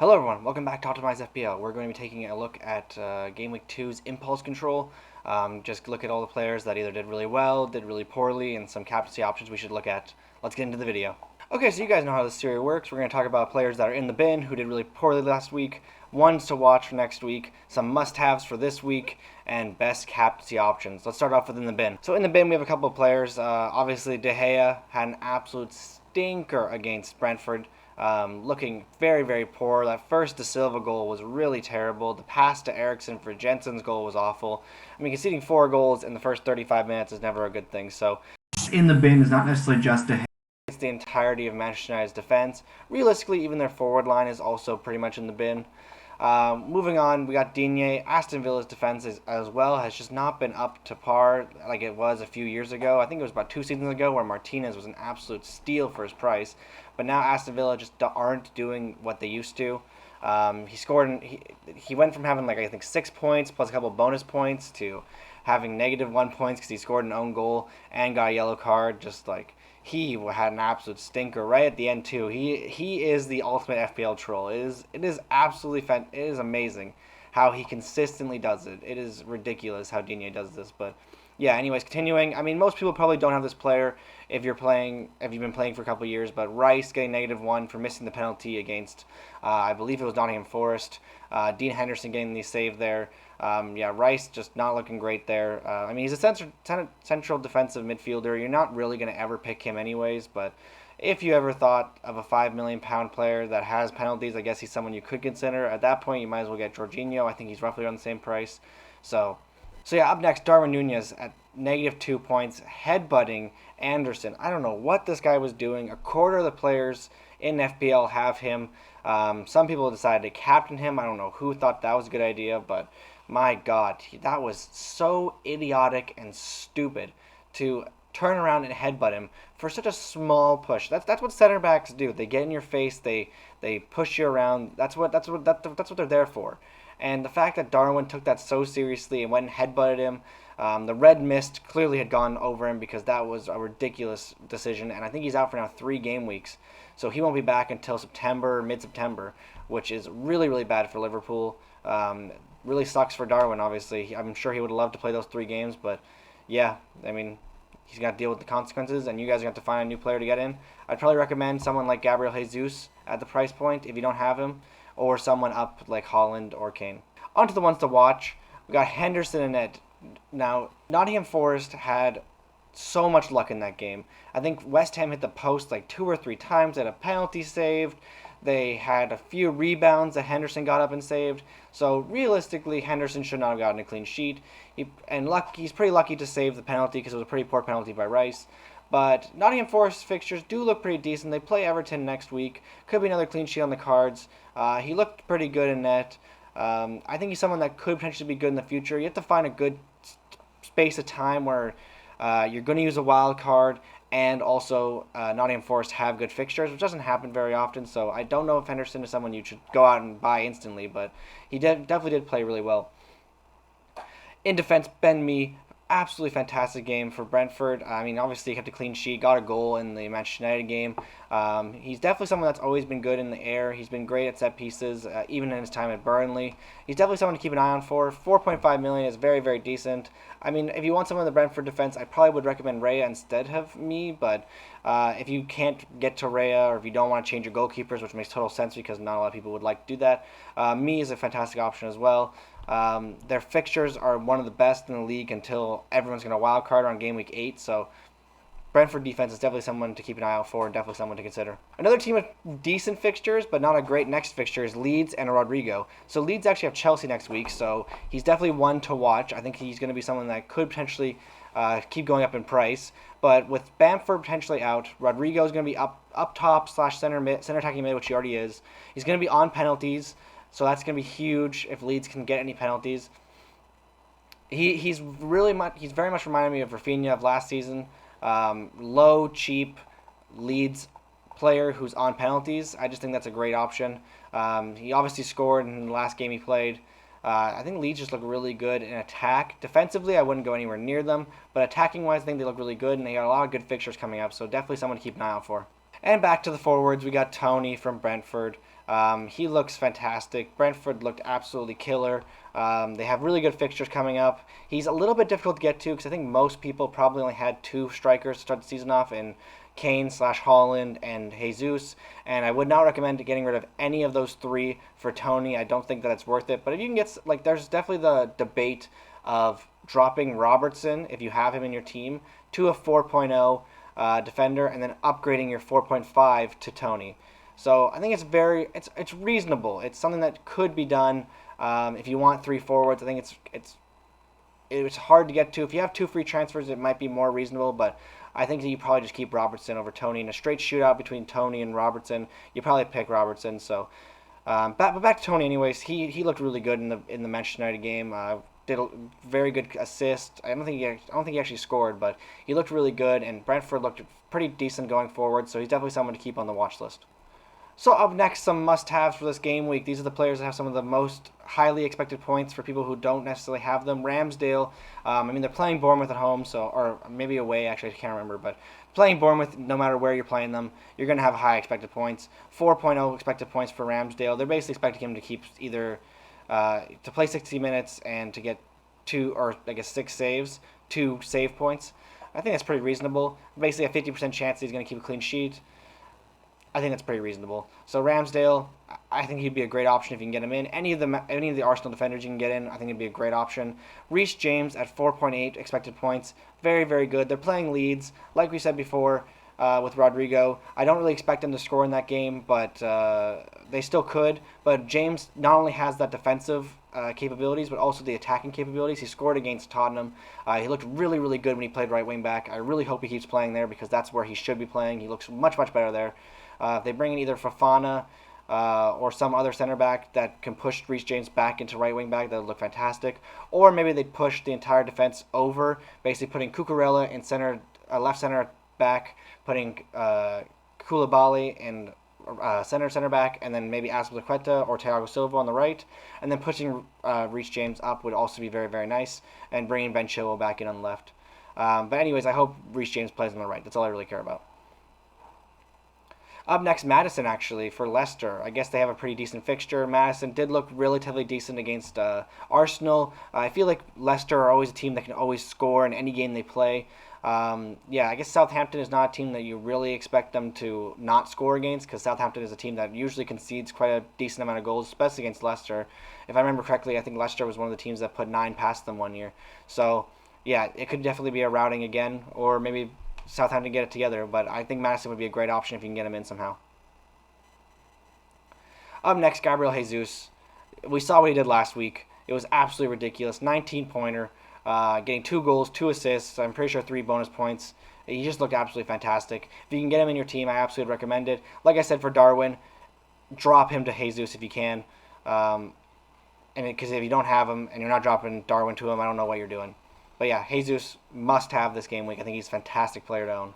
Hello everyone, welcome back to Optimize FPL. We're going to be taking a look at Gameweek 2's impulse control. Just look at all the players that either did really well, did really poorly, and some captaincy options we should look at. Let's get into the video. Okay, so you guys know how this series works. We're going to talk about players that are in the bin, who did really poorly last week, ones to watch for next week, some must-haves for this week, and best captaincy options. Let's start off with in the bin. So in the bin we have a couple of players. Obviously De Gea had an absolute stinker against Brentford. Looking very, very poor. That first De Silva goal was really terrible. The pass to Eriksen for Jensen's goal was awful. I mean, conceding 4 goals in the first 35 minutes is never a good thing. So, in the bin is not necessarily just De Gea. It's the entirety of Manchester United's defense. Realistically, even their forward line is also pretty much in the bin. Moving on, we got Digne. Aston Villa's defense as well has just not been up to par like it was a few years ago. I think it was about 2 seasons ago where Martinez was an absolute steal for his price. But now Aston Villa just aren't doing what they used to. He went from having I think 6 points plus a couple bonus points to having -1 points because he scored an own goal and got a yellow card. He had an absolute stinker right at the end too. He is the ultimate FPL troll. It is absolutely it is amazing how he consistently does it. It is ridiculous how Digne does this, but yeah, anyways, continuing. I mean, most people probably don't have this player if you've been playing for a couple of years, but Rice getting -1 for missing the penalty against, I believe it was Nottingham Forest. Dean Henderson getting the save there. Yeah, Rice just not looking great there. I mean, he's a central defensive midfielder. You're not really going to ever pick him anyways, but if you ever thought of a £5 million player that has penalties, I guess he's someone you could consider. At that point, you might as well get Jorginho. I think he's roughly around the same price. So yeah, up next, Darwin Nunez at -2 points, headbutting Anderson. I don't know what this guy was doing. A quarter of the players in FPL have him. Some people decided to captain him. I don't know who thought that was a good idea, but my God, that was so idiotic and stupid to turn around and headbutt him for such a small push. That's what center backs do. They get in your face. They push you around. That's what they're there for. And the fact that Darwin took that so seriously and went and headbutted him, the red mist clearly had gone over him because that was a ridiculous decision. And I think he's out for now 3 game weeks. So he won't be back until September, mid-September, which is really, really bad for Liverpool. Really sucks for Darwin, obviously. I'm sure he would love to play those 3 games, but yeah, I mean, he's got to deal with the consequences, and you guys are going to have to find a new player to get in. I'd probably recommend someone like Gabriel Jesus at the price point if you don't have him, or someone up like Holland or Kane. On to the ones to watch. We got Henderson and net. Now, Nottingham Forest had so much luck in that game. I think West Ham hit the post 2 or 3 times. They had a penalty saved. They had a few rebounds that Henderson got up and saved. So realistically, Henderson should not have gotten a clean sheet. He's pretty lucky to save the penalty because it was a pretty poor penalty by Rice. But Nottingham Forest fixtures do look pretty decent. They play Everton next week. Could be another clean sheet on the cards. He looked pretty good in net. I think he's someone that could potentially be good in the future. You have to find a good space of time where you're going to use a wild card, and also Nottingham Forest have good fixtures, which doesn't happen very often. So I don't know if Henderson is someone you should go out and buy instantly, but he definitely did play really well. In defense, Ben Mee, absolutely fantastic game for Brentford. I mean, obviously he kept a clean sheet, got a goal in the Manchester United game. He's definitely someone that's always been good in the air. He's been great at set pieces, even in his time at Burnley. He's definitely someone to keep an eye on for. 4.5 million is very, very decent. I mean, if you want someone in the Brentford defense, I probably would recommend Raya instead of Mee, but if you can't get to Raya, or if you don't want to change your goalkeepers, which makes total sense because not a lot of people would like to do that, Mee is a fantastic option as well. Their fixtures are one of the best in the league until everyone's going to wild card on game week 8. So Brentford defense is definitely someone to keep an eye out for and definitely someone to consider. Another team with decent fixtures but not a great next fixture is Leeds and Rodrigo. So Leeds actually have Chelsea next week, so he's definitely one to watch. I think he's going to be someone that could potentially keep going up in price. But with Bamford potentially out, Rodrigo is going to be up top / center attacking mid, which he already is. He's going to be on penalties. So that's going to be huge if Leeds can get any penalties. He's very much reminded me of Rafinha of last season. Low, cheap Leeds player who's on penalties. I just think that's a great option. He obviously scored in the last game he played. I think Leeds just look really good in attack. Defensively, I wouldn't go anywhere near them. But attacking-wise, I think they look really good, and they got a lot of good fixtures coming up. So definitely someone to keep an eye out for. And back to the forwards, we got Tony from Brentford. He looks fantastic. Brentford looked absolutely killer. They have really good fixtures coming up. He's a little bit difficult to get to because I think most people probably only had two strikers to start the season off in Kane/Holland and Jesus. And I would not recommend getting rid of any of those three for Tony. I don't think that it's worth it. But if you can get, like, there's definitely the debate of dropping Robertson if you have him in your team to a 4.0 defender and then upgrading your 4.5 to Tony. So I think it's reasonable. It's something that could be done if you want three forwards. I think it's hard to get to. If you have two free transfers, it might be more reasonable. But I think that you probably just keep Robertson over Tony in a straight shootout between Tony and Robertson. You probably pick Robertson. So back to Tony. Anyways, he looked really good in the Manchester United game. Did a very good assist. I don't think he actually scored, but he looked really good. And Brentford looked pretty decent going forward. So he's definitely someone to keep on the watch list. So up next, some must-haves for this game week. These are the players that have some of the most highly expected points for people who don't necessarily have them. Ramsdale, they're playing Bournemouth at home, or maybe away, actually, I can't remember. But playing Bournemouth, no matter where you're playing them, you're going to have high expected points. 4.0 expected points for Ramsdale. They're basically expecting him to keep either to play 60 minutes and to get 6 saves, 2 save points. I think that's pretty reasonable. Basically, a 50% chance that he's going to keep a clean sheet. I think that's pretty reasonable. So Ramsdale, I think he'd be a great option if you can get him in. Any of the Arsenal defenders you can get in, I think it'd be a great option. Reece James at 4.8 expected points, very, very good. They're playing Leeds, like we said before with Rodrigo. I don't really expect them to score in that game, but they still could. But James not only has that defensive capabilities, but also the attacking capabilities. He scored against Tottenham. He looked really, really good when he played right wing back. I really hope he keeps playing there because that's where he should be playing. He looks much, much better there. If they bring in either Fofana or some other center back that can push Reece James back into right wing back, that would look fantastic. Or maybe they push the entire defense over, basically putting Cucurella in left center back, putting Koulibaly in center back, and then maybe Azpilicueta or Thiago Silva on the right, and then pushing Reece James up would also be very, very nice, and bringing Ben Chilwell back in on the left. But anyways, I hope Reece James plays on the right. That's all I really care about. Up next, Maddison, actually, for Leicester. I guess they have a pretty decent fixture. Maddison did look relatively decent against Arsenal. I feel like Leicester are always a team that can always score in any game they play. I guess Southampton is not a team that you really expect them to not score against because Southampton is a team that usually concedes quite a decent amount of goals, especially against Leicester. If I remember correctly, I think Leicester was one of the teams that put 9 past them one year. So, yeah, it could definitely be a routing again, or maybe Southampton get it together, but I think Maddison would be a great option if you can get him in somehow. Up next, Gabriel Jesus. We saw what he did last week. It was absolutely ridiculous. 19-pointer, getting 2 goals, 2 assists. I'm pretty sure 3 bonus points. He just looked absolutely fantastic. If you can get him in your team, I absolutely recommend it. Like I said for Darwin, drop him to Jesus if you can. Because if you don't have him and you're not dropping Darwin to him, I don't know what you're doing. But yeah, Jesus must have this game week. I think he's a fantastic player to own.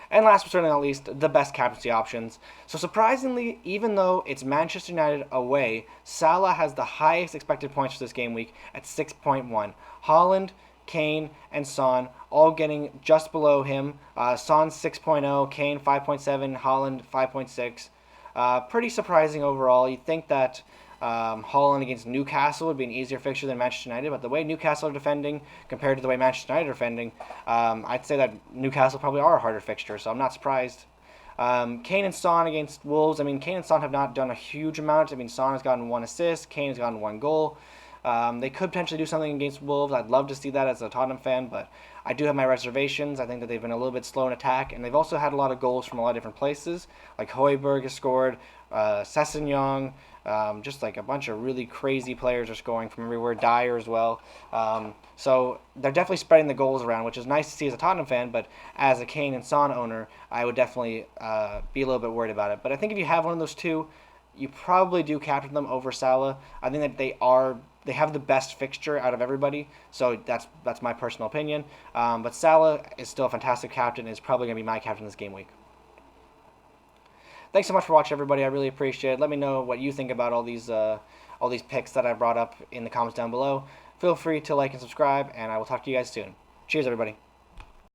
And last but certainly not least, the best captaincy options. So surprisingly, even though it's Manchester United away, Salah has the highest expected points for this game week at 6.1. Haaland, Kane, and Son all getting just below him. Son 6.0, Kane 5.7, Haaland 5.6. Pretty surprising overall. You'd think that Haaland against Newcastle would be an easier fixture than Manchester United, but the way Newcastle are defending compared to the way Manchester United are defending, I'd say that Newcastle probably are a harder fixture, so I'm not surprised. Kane and Son against Wolves, Kane and Son have not done a huge amount. Son has gotten 1 assist, Kane has gotten 1 goal. They could potentially do something against Wolves. I'd love to see that as a Tottenham fan, but I do have my reservations. I think that they've been a little bit slow in attack, and they've also had a lot of goals from a lot of different places. Like Højbjerg has scored, Sessegnon, just like a bunch of really crazy players are scoring from everywhere. Dyer as well. So they're definitely spreading the goals around, which is nice to see as a Tottenham fan, but as a Kane and Son owner, I would definitely be a little bit worried about it. But I think if you have one of those two, you probably do captain them over Salah. I think that they have the best fixture out of everybody, so that's my personal opinion. But Salah is still a fantastic captain and is probably going to be my captain this game week. Thanks so much for watching, everybody. I really appreciate it. Let me know what you think about all these picks that I brought up in the comments down below. Feel free to like and subscribe, and I will talk to you guys soon. Cheers, everybody.